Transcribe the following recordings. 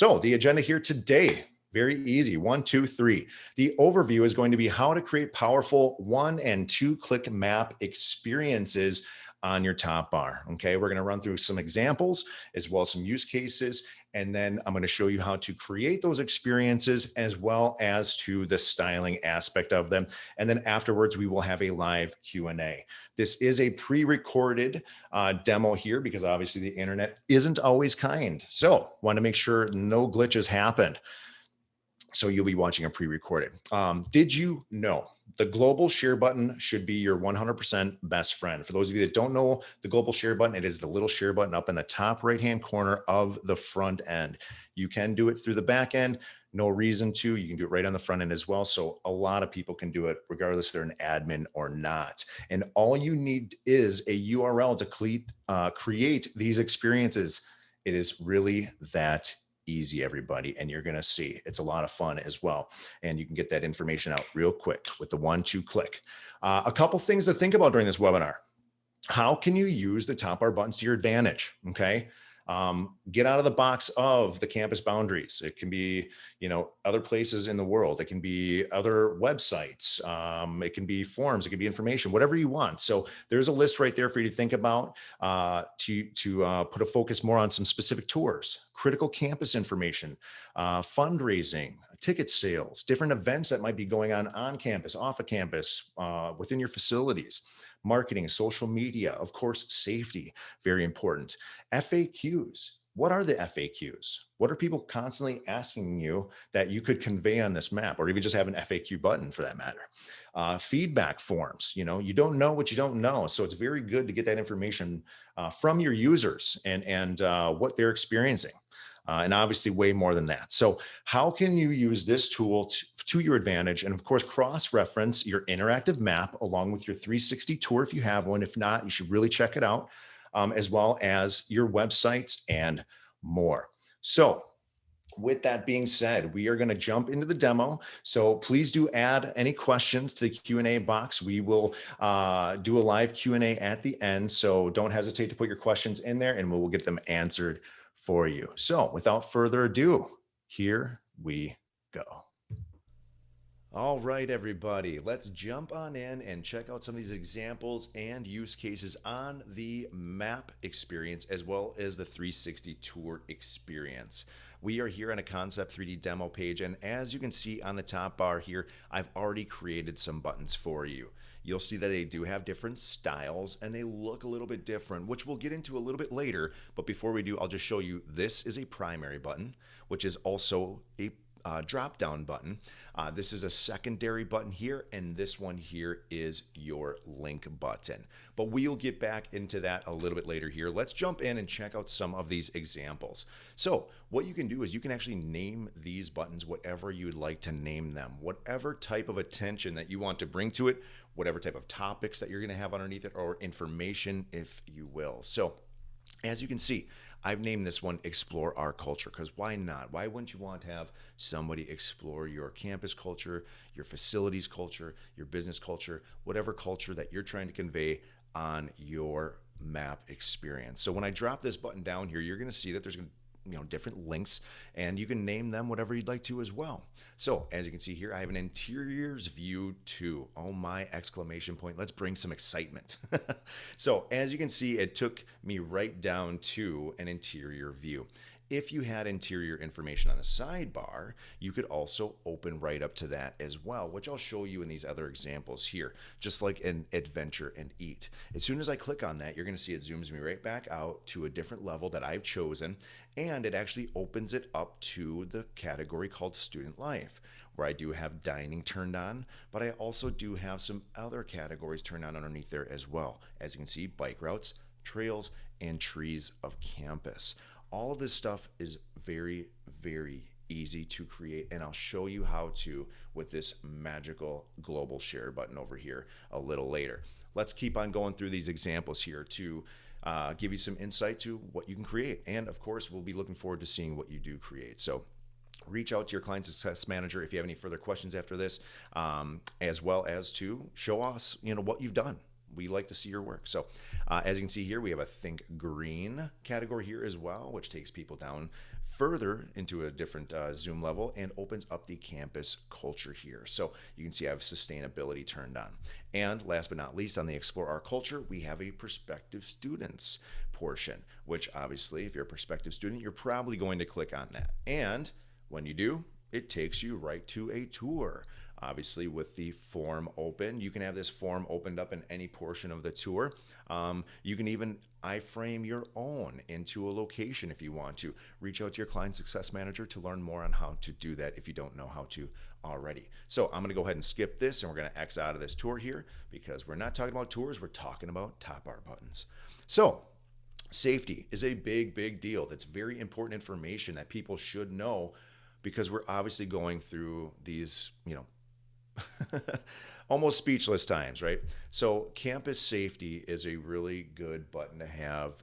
So the agenda here today, very easy. One, two, three. The overview is going to be how to create powerful 1 and 2 click map experiences on your top bar. Okay. We're going to run through some examples as well as some use cases. And then I'm going to show you how to create those experiences as well as to the styling aspect of them. And then afterwards, we will have a live Q&A. This is a pre-recorded demo here because obviously the internet isn't always kind. So want to make sure no glitches happened. So you'll be watching a pre-recorded. Did you know the global share button should be your 100% best friend? For those of you that don't know the global share button, it is the little share button up in the top right-hand corner of the front end. You can do it through the back end. No reason to. You can do it right on the front end as well. So a lot of people can do it regardless if they're an admin or not. And all you need is a URL to create these experiences. It is really that easy, everybody, and you're going to see it's a lot of fun as well, and you can get that information out real quick with the 1-2 click. A couple things to think about during this webinar. How can you use the top bar buttons to your advantage? Okay. Get out of the box of the campus boundaries. It can be, other places in the world. It can be other websites. It can be forms. It can be information, whatever you want. So there's a list right there for you to think about to put a focus more on some specific tours, critical campus information, fundraising, ticket sales, different events that might be going on campus, off of campus, within your facilities. Marketing, social media, of course, safety, very important. FAQs. What are the FAQs? What are people constantly asking you that you could convey on this map, or even just have an FAQ button for that matter? Feedback forms. You don't know what you don't know. So it's very good to get that information from your users and what they're experiencing. And obviously way more than that. So how can you use this tool to your advantage? And of course, cross-reference your interactive map along with your 360 tour if you have one. If not, you should really check it out, as well as your websites and more. So with that being said, we are going to jump into the demo. So please do add any questions to the Q&A box. We will do a live Q&A at the end. So don't hesitate to put your questions in there and we will get them answered for you. So without further ado, here we go. All right, everybody, let's jump on in and check out some of these examples and use cases on the map experience as well as the 360 tour experience. We are here on a Concept 3D demo page, and as you can see on the top bar here, I've already created some buttons for you. You'll see that they do have different styles and they look a little bit different, which we'll get into a little bit later. But before we do, I'll just show you this is a primary button, which is also a drop down button. This is a secondary button here, and this one here is your link button. But we'll get back into that a little bit later here. Let's jump in and check out some of these examples. So what you can do is you can actually name these buttons whatever you'd like to name them, whatever type of attention that you want to bring to it, whatever type of topics that you're going to have underneath it, or information, if you will. So as you can see, I've named this one Explore Our Culture, because why not? Why wouldn't you want to have somebody explore your campus culture, your facilities culture, your business culture, whatever culture that you're trying to convey on your map experience? So when I drop this button down here, you're going to see that there's going to different links, and you can name them whatever you'd like to as well. So as you can see here, I have an interiors view too. Oh my, exclamation point. Let's bring some excitement. So as you can see, it took me right down to an interior view. If you had interior information on a sidebar, you could also open right up to that as well, which I'll show you in these other examples here, just like an adventure and eat. As soon as I click on that, you're going to see it zooms me right back out to a different level that I've chosen, and it actually opens it up to the category called student life, where I do have dining turned on, but I also do have some other categories turned on underneath there as well. As you can see, bike routes, trails, and trees of campus. All of this stuff is very, very easy to create, and I'll show you how to with this magical global share button over here a little later. Let's keep on going through these examples here to give you some insight to what you can create. And of course, we'll be looking forward to seeing what you do create. So reach out to your client success manager if you have any further questions after this, as well as to show us, what you've done. We like to see your work. So as you can see here, we have a Think Green category here as well, which takes people down further into a different Zoom level and opens up the campus culture here. So you can see I have sustainability turned on. And last but not least, on the Explore Our Culture, we have a prospective students portion, which obviously, if you're a prospective student, you're probably going to click on that. And when you do, it takes you right to a tour. Obviously, with the form open, you can have this form opened up in any portion of the tour. You can even iframe your own into a location if you want to. Reach out to your client success manager to learn more on how to do that if you don't know how to already. So I'm going to go ahead and skip this, and we're going to X out of this tour here because we're not talking about tours, we're talking about top bar buttons. So safety is a big, big deal. That's very important information that people should know because we're obviously going through these, almost speechless times, right? So campus safety is a really good button to have,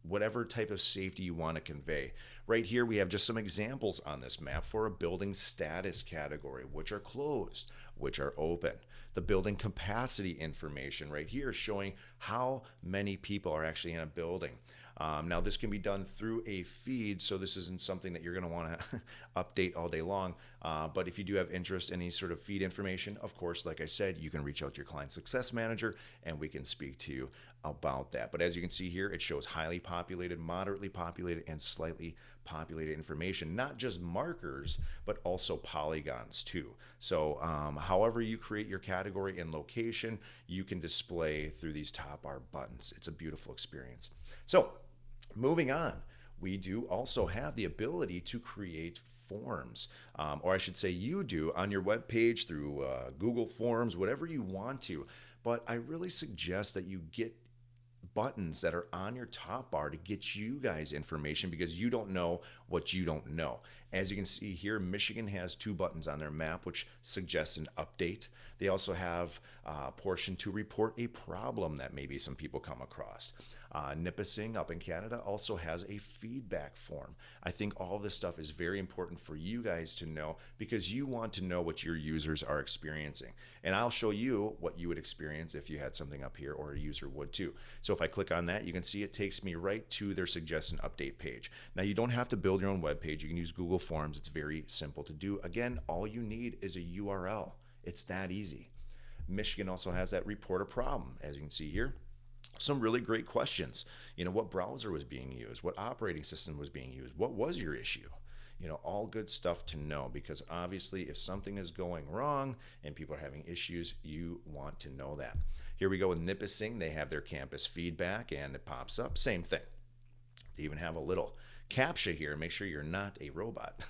whatever type of safety you want to convey. Right here, we have just some examples on this map for a building status category, which are closed, which are open. The building capacity information right here showing how many people are actually in a building. Now this can be done through a feed, so this isn't something that you're going to want to update all day long. But if you do have interest in any sort of feed information, of course, like I said, you can reach out to your client success manager and we can speak to you about that. But as you can see here, it shows highly populated, moderately populated, and slightly populated information, not just markers, but also polygons too. So however you create your category and location, you can display through these top bar buttons. It's a beautiful experience. So moving on, we do also have the ability to create forms, or I should say you do on your web page through Google Forms, whatever you want to. But I really suggest that you get buttons that are on your top bar to get you guys information because you don't know what you don't know. As you can see here, Michigan has 2 buttons on their map which suggests an update. They also have a portion to report a problem that maybe some people come across. Nipissing up in Canada also has a feedback form. I think all this stuff is very important for you guys to know because you want to know what your users are experiencing. And I'll show you what you would experience if you had something up here or a user would too. So if I click on that, you can see it takes me right to their suggestion update page. Now you don't have to build your own web page. You can use Google Forms. It's very simple to do. Again, all you need is a URL. It's that easy. Michigan also has that report a problem, as you can see here. Some really great questions. What browser was being used? What operating system was being used? What was your issue? All good stuff to know because obviously if something is going wrong and people are having issues, you want to know that. Here we go with Nipissing. They have their campus feedback and it pops up. Same thing. They even have a little CAPTCHA here. Make sure you're not a robot.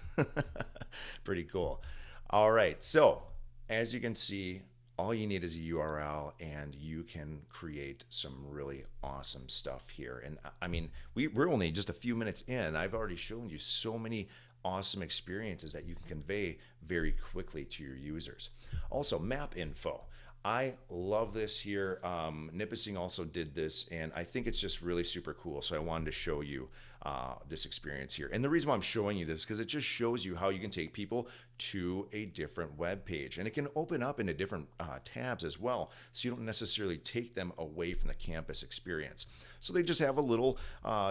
Pretty cool. All right. So as you can see, all you need is a URL and you can create some really awesome stuff here. And I mean, we're only just a few minutes in. I've already shown you so many awesome experiences that you can convey very quickly to your users. Also, map info. I love this here. Nipissing also did this, and I think it's just really super cool. So I wanted to show you this experience here. And the reason why I'm showing you this is because it just shows you how you can take people to a different web page. And it can open up into different tabs as well, so you don't necessarily take them away from the campus experience. So they just have a little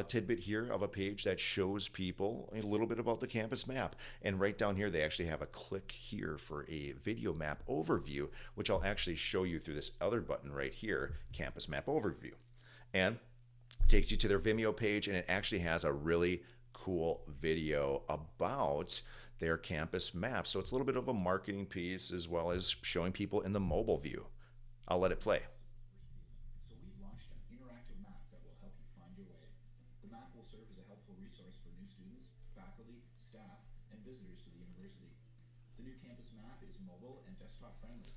tidbit here of a page that shows people a little bit about the campus map. And right down here, they actually have a click here for a video map overview, which I'll actually show you through this other button right here, Campus Map Overview. And takes you to their Vimeo page, and it actually has a really cool video about their campus map. So it's a little bit of a marketing piece as well as showing people in the mobile view. I'll let it play. So we've launched an interactive map that will help you find your way. The map will serve as a helpful resource for new students, faculty, staff, and visitors to the university. The new campus map is mobile and desktop friendly.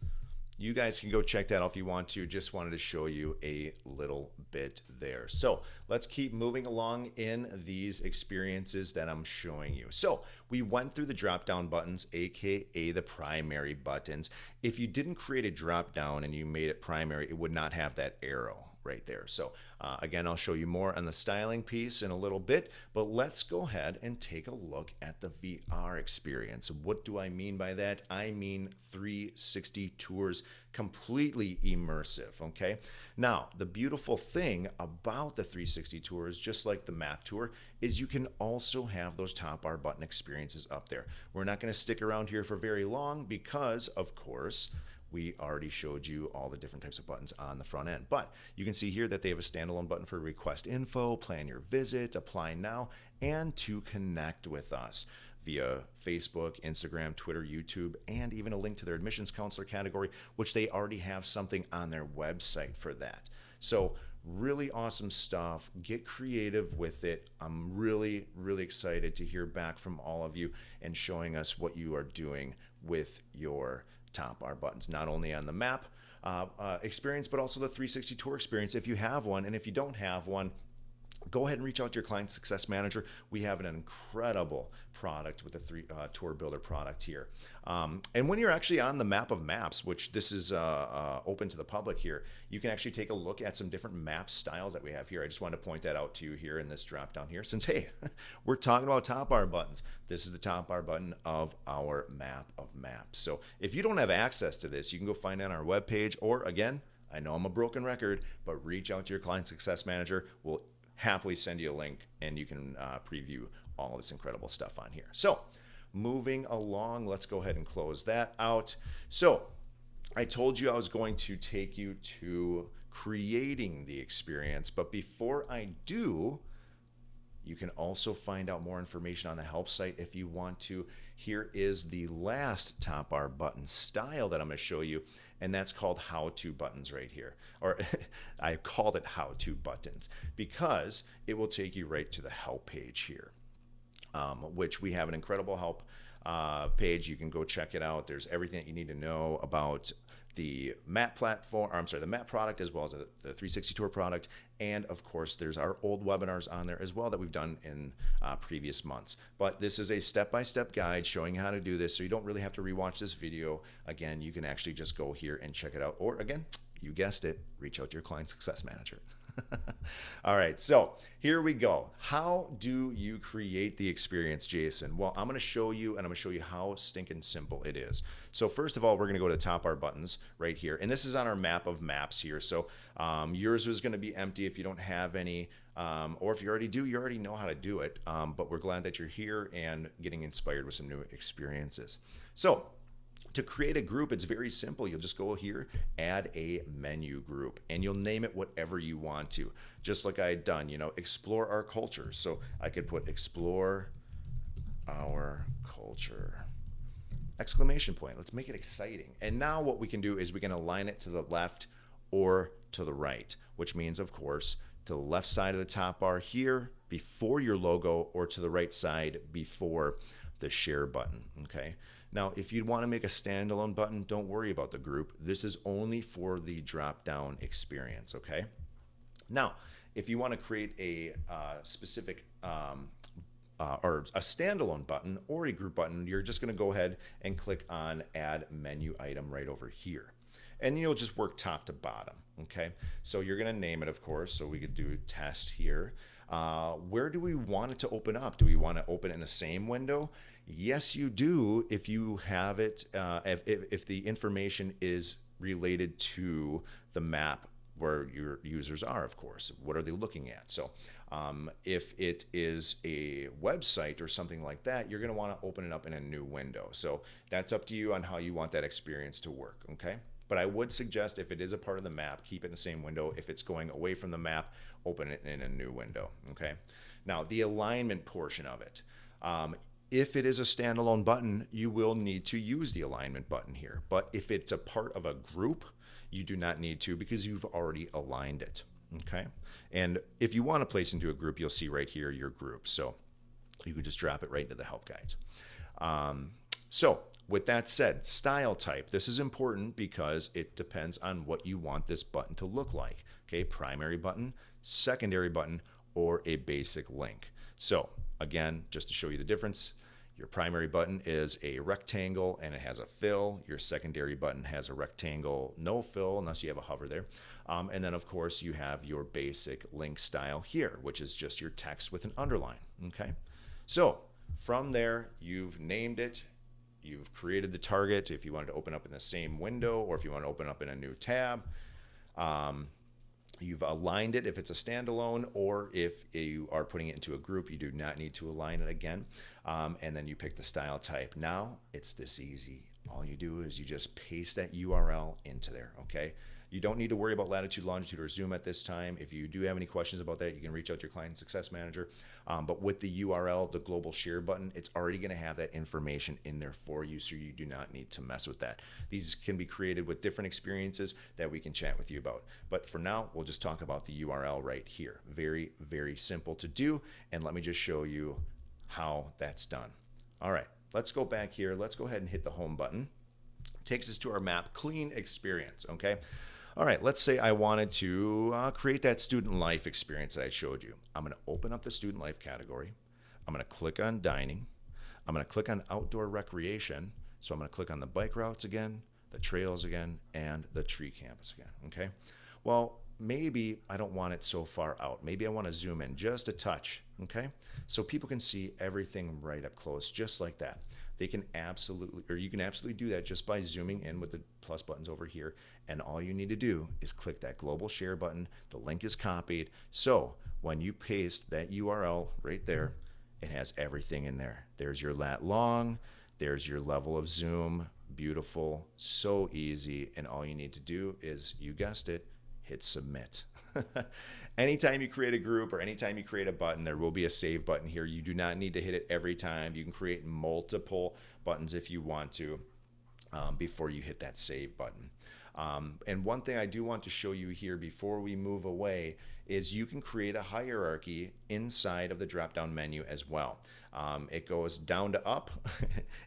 You guys can go check that out if you want to. Just wanted to show you a little bit there. So let's keep moving along in these experiences that I'm showing you. So we went through the drop down buttons, aka the primary buttons. If you didn't create a drop down and you made it primary, it would not have that arrow right there. So again, I'll show you more on the styling piece in a little bit, but let's go ahead and take a look at the VR experience. What do I mean by that? I mean 360 tours, completely immersive, okay? Now, the beautiful thing about the 360 tours, just like the map tour, is you can also have those top bar button experiences up there. We're not going to stick around here for very long because, of course, we already showed you all the different types of buttons on the front end. But you can see here that they have a standalone button for request info, plan your visit, apply now, and to connect with us via Facebook, Instagram, Twitter, YouTube, and even a link to their admissions counselor category, which they already have something on their website for that. So really awesome stuff. Get creative with it. I'm really, really excited to hear back from all of you and showing us what you are doing with your top bar buttons, not only on the map experience, but also the 360 tour experience if you have one. And if you don't have one, go ahead and reach out to your client success manager. We have an incredible product with the Tour Builder product here. And when you're actually on the map of maps, which this is open to the public here, you can actually take a look at some different map styles that we have here. I just wanted to point that out to you here in this drop down here, since, hey, we're talking about top bar buttons. This is the top bar button of our map of maps. So if you don't have access to this, you can go find it on our webpage, or again, I know I'm a broken record, but reach out to your client success manager. We'll happily send you a link and you can preview all this incredible stuff on here. So moving along, let's go ahead and close that out. So I told you I was going to take you to creating the experience, but before I do, you can also find out more information on the help site if you want to. Here is the last top bar button style that I'm going to show you, and that's called how-to buttons right here. Or I called it how-to buttons because it will take you right to the help page here, which we have an incredible help page. You can go check it out. There's everything that you need to know about the map platform, or I'm sorry, the map product, as well as the 360 tour product. And of course, there's our old webinars on there as well that we've done in previous months. But this is a step-by-step guide showing you how to do this, so you don't really have to rewatch this video. Again, you can actually just go here and check it out. Or again, you guessed it, reach out to your client success manager. All right, so here we go. How do you create the experience, Jason? Well, I'm going to show you, and I'm going to show you how stinking simple it is. So first of all, we're going to go to top bar buttons right here, and this is on our map of maps here. So yours is going to be empty if you don't have any, or if you already do, you already know how to do it. But we're glad that you're here and getting inspired with some new experiences. So to create a group, it's very simple. You'll just go here, add a menu group, and you'll name it whatever you want to. Just like I had done, you know, explore our culture. So I could put explore our culture, exclamation point. Let's make it exciting. And now what we can do is we can align it to the left or to the right, which means, of course, to the left side of the top bar here before your logo, or to the right side before the share button, okay? Now, if you want to make a standalone button, don't worry about the group. This is only for the drop-down experience, okay? Now, if you want to create a specific or a standalone button or a group button, you're just going to go ahead and click on Add Menu Item right over here. And you'll just work top to bottom, okay? So you're going to name it, of course, so we could do test here. Where do we want it to open up? Do we want to open it in the same window? Yes, you do, if you have it, if the information is related to the map where your users are, of course. What are they looking at? So if it is a website or something like that, you're going to want to open it up in a new window. So that's up to you on how you want that experience to work, okay? But I would suggest, if it is a part of the map, keep it in the same window. If it's going away from the map, open it in a new window, okay? Now, the alignment portion of it. If it is a standalone button, you will need to use the alignment button here. But if it's a part of a group, you do not need to, because you've already aligned it, okay? And if you want to place into a group, you'll see right here your group. So you could just drop it right into the help guides. So with that said, style type. This is important because it depends on what you want this button to look like, okay? Primary button, secondary button, or a basic link. So again, just to show you the difference, Your primary button is a rectangle and it has a fill. Your secondary button has a rectangle, no fill, unless you have a hover there. And then, of course, you have your basic link style here, which is just your text with an underline. Okay. So from there, you've named it. You've created the target if you wanted to open up in the same window or if you want to open up in a new tab. You've aligned it if it's a standalone, or if you are putting it into a group, you do not need to align it again. And then you pick the style type. Now it's this easy. All you do is you just paste that URL into there, okay? You don't need to worry about latitude, longitude, or zoom at this time. If you do have any questions about that, you can reach out to your client success manager. But with the URL, the global share button, it's already going to have that information in there for you, so you do not need to mess with that. These can be created with different experiences that we can chat with you about. But for now, we'll just talk about the URL right here. Very, very simple to do. And let me just show you how that's done. All right, let's go back here. Let's go ahead and hit the home button. Takes us to our map clean experience, okay? All right, let's say I wanted to create that student life experience that I showed you. I'm going to open up the student life category. I'm going to click on dining. I'm going to click on outdoor recreation. So I'm going to click on the bike routes again, the trails again, and the tree campus again, okay? Well, maybe I don't want it so far out. Maybe I want to zoom in just a touch, okay? So people can see everything right up close, just like that. They can absolutely, or you can absolutely do that just by zooming in with the plus buttons over here. And all you need to do is click that global share button. The link is copied. So when you paste that URL right there, it has everything in there. There's your lat long, there's your level of zoom. Beautiful, so easy. And all you need to do is, you guessed it, hit submit. Anytime you create a group or anytime you create a button, there will be a save button here. You do not need to hit it every time. You can create multiple buttons if you want to before you hit that save button. And one thing I do want to show you here before we move away is you can create a hierarchy inside of the drop-down menu as well. It goes down to up.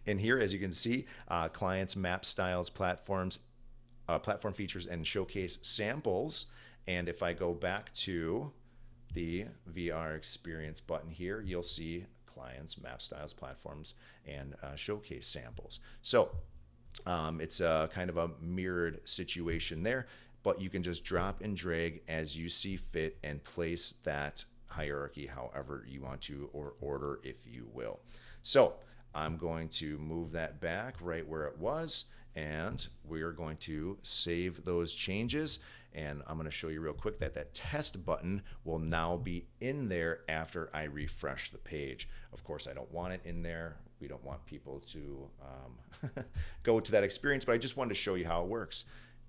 And here, as you can see, clients, map styles, platforms, platform features, and showcase samples. And if I go back to the VR experience button here, you'll see clients, map styles, platforms, and showcase samples. So it's a kind of a mirrored situation there, but you can just drop and drag as you see fit and place that hierarchy however you want to, or order if you will. So I'm going to move that back right where it was, and we're going to save those changes. And I'm going to show you real quick that that test button will now be in there after I refresh the page. Of course, I don't want it in there. We don't want people to go to that experience, but I just wanted to show you how it works.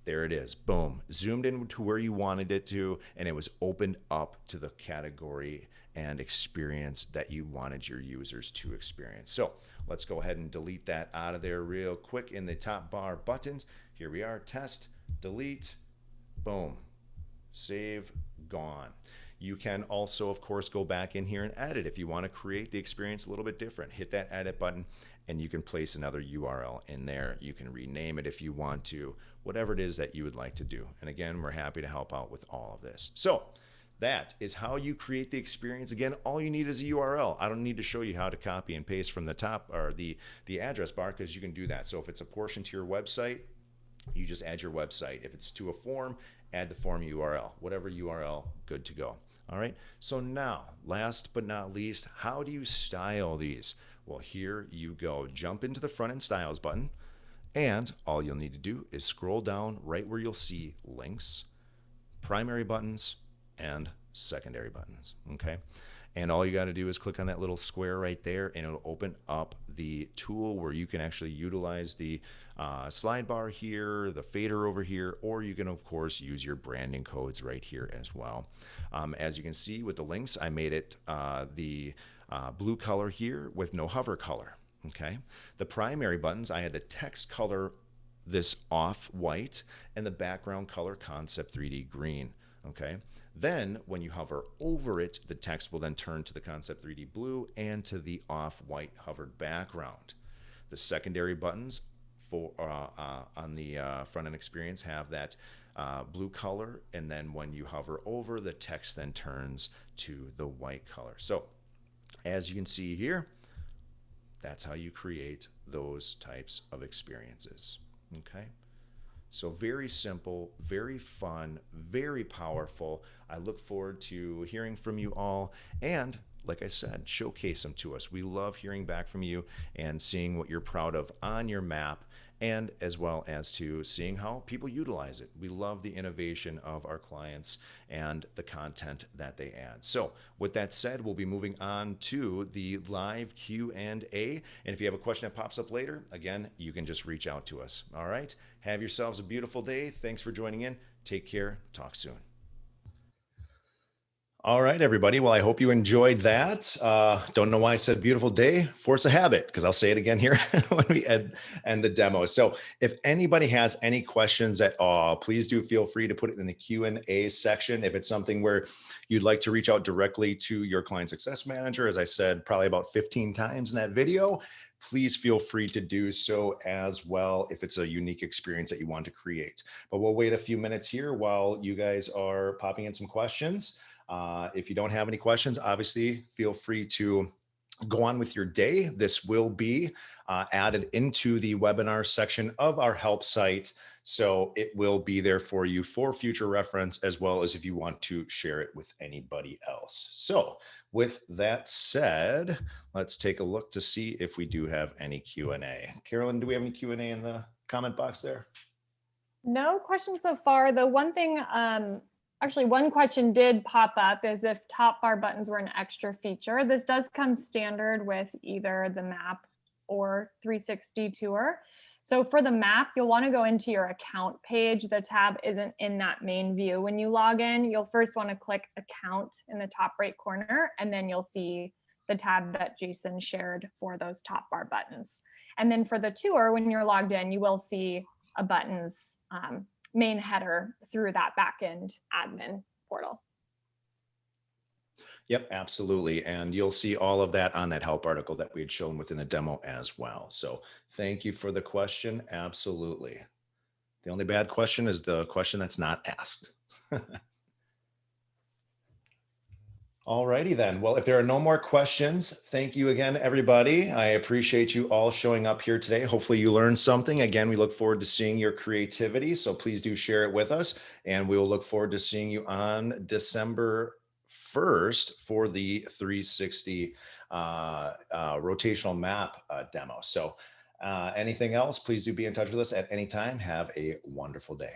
There it is. Boom. Zoomed in to where you wanted it to, and it was opened up to the category and experience that you wanted your users to experience. So let's go ahead and delete that out of there real quick in the top bar buttons. Here we are. Test, delete, boom, save, gone. You can also, of course, go back in here and edit if you want to create the experience a little bit different. Hit that edit button and you can place another URL in there. You can rename it if you want to, whatever it is that you would like to do. And again, we're happy to help out with all of this. So that is how you create the experience. Again, all you need is a URL. I don't need to show you how to copy and paste from the top or the address bar, because you can do that. So if it's a portion to your website, you just add your website. If it's to a form, add the form URL. Whatever URL, good to go. All right. So now, last but not least, how do you style these? Well, here you go. Jump into the front end styles button, and all you'll need to do is scroll down right where you'll see links, primary buttons, and secondary buttons. Okay. And all you got to do is click on that little square right there, and it'll open up the tool where you can actually utilize the slide bar here, the fader over here, or you can, of course, use your branding codes right here as well. As you can see with the links, I made it the blue color here with no hover color. Okay. The primary buttons, I had the text color this off-white and the background color Concept 3D green. Okay. Then when you hover over it, the text will then turn to the Concept 3D blue and to the off-white hovered background. The secondary buttons for on the front end experience have that blue color, and then when you hover over, the text then turns to the white color. So as you can see here, That's how you create those types of experiences. Okay. So very simple, very fun, very powerful. I look forward to hearing from you all. And like I said, showcase them to us. We love hearing back from you and seeing what you're proud of on your map, and as well as to seeing how people utilize it. We love the innovation of our clients and the content that they add. So with that said, we'll be moving on to the live Q&A. And if you have a question that pops up later, again, you can just reach out to us. All right. Have yourselves a beautiful day. Thanks for joining in. Take care. Talk soon. All right, everybody. Well, I hope you enjoyed that. Don't know why I said beautiful day. Force a habit, because I'll say it again here when we end the demo. So if anybody has any questions at all, please do feel free to put it in the Q&A section. If it's something where you'd like to reach out directly to your client success manager, as I said, probably about 15 times in that video, please feel free to do so as well if it's a unique experience that you want to create. But we'll wait a few minutes here while you guys are popping in some questions. If you don't have any questions, obviously feel free to go on with your day. This will be added into the webinar section of our help site. So it will be there for you for future reference, as well as if you want to share it with anybody else. So with that said, let's take a look to see if we do have any Q&A. Carolyn, do we have any Q&A in the comment box there? No questions so far. The one thing, actually one question did pop up is if top bar buttons were an extra feature. This does come standard with either the map or 360 tour. So for the map, you'll want to go into your account page. The tab isn't in that main view. When you log in, you'll first want to click account in the top right corner, and then you'll see the tab that Jason shared for those top bar buttons. And then for the tour, when you're logged in, you will see a buttons main header through that backend admin portal. Yep, absolutely. And you'll see all of that on that help article that we had shown within the demo as well. So thank you for the question. Absolutely. The only bad question is the question that's not asked. All righty then. Well, if there are no more questions, thank you again, everybody. I appreciate you all showing up here today. Hopefully you learned something. Again, we look forward to seeing your creativity. So please do share it with us. And we will look forward to seeing you on December 1st for the 360 rotational map demo. So anything else, please do be in touch with us at any time. Have a wonderful day.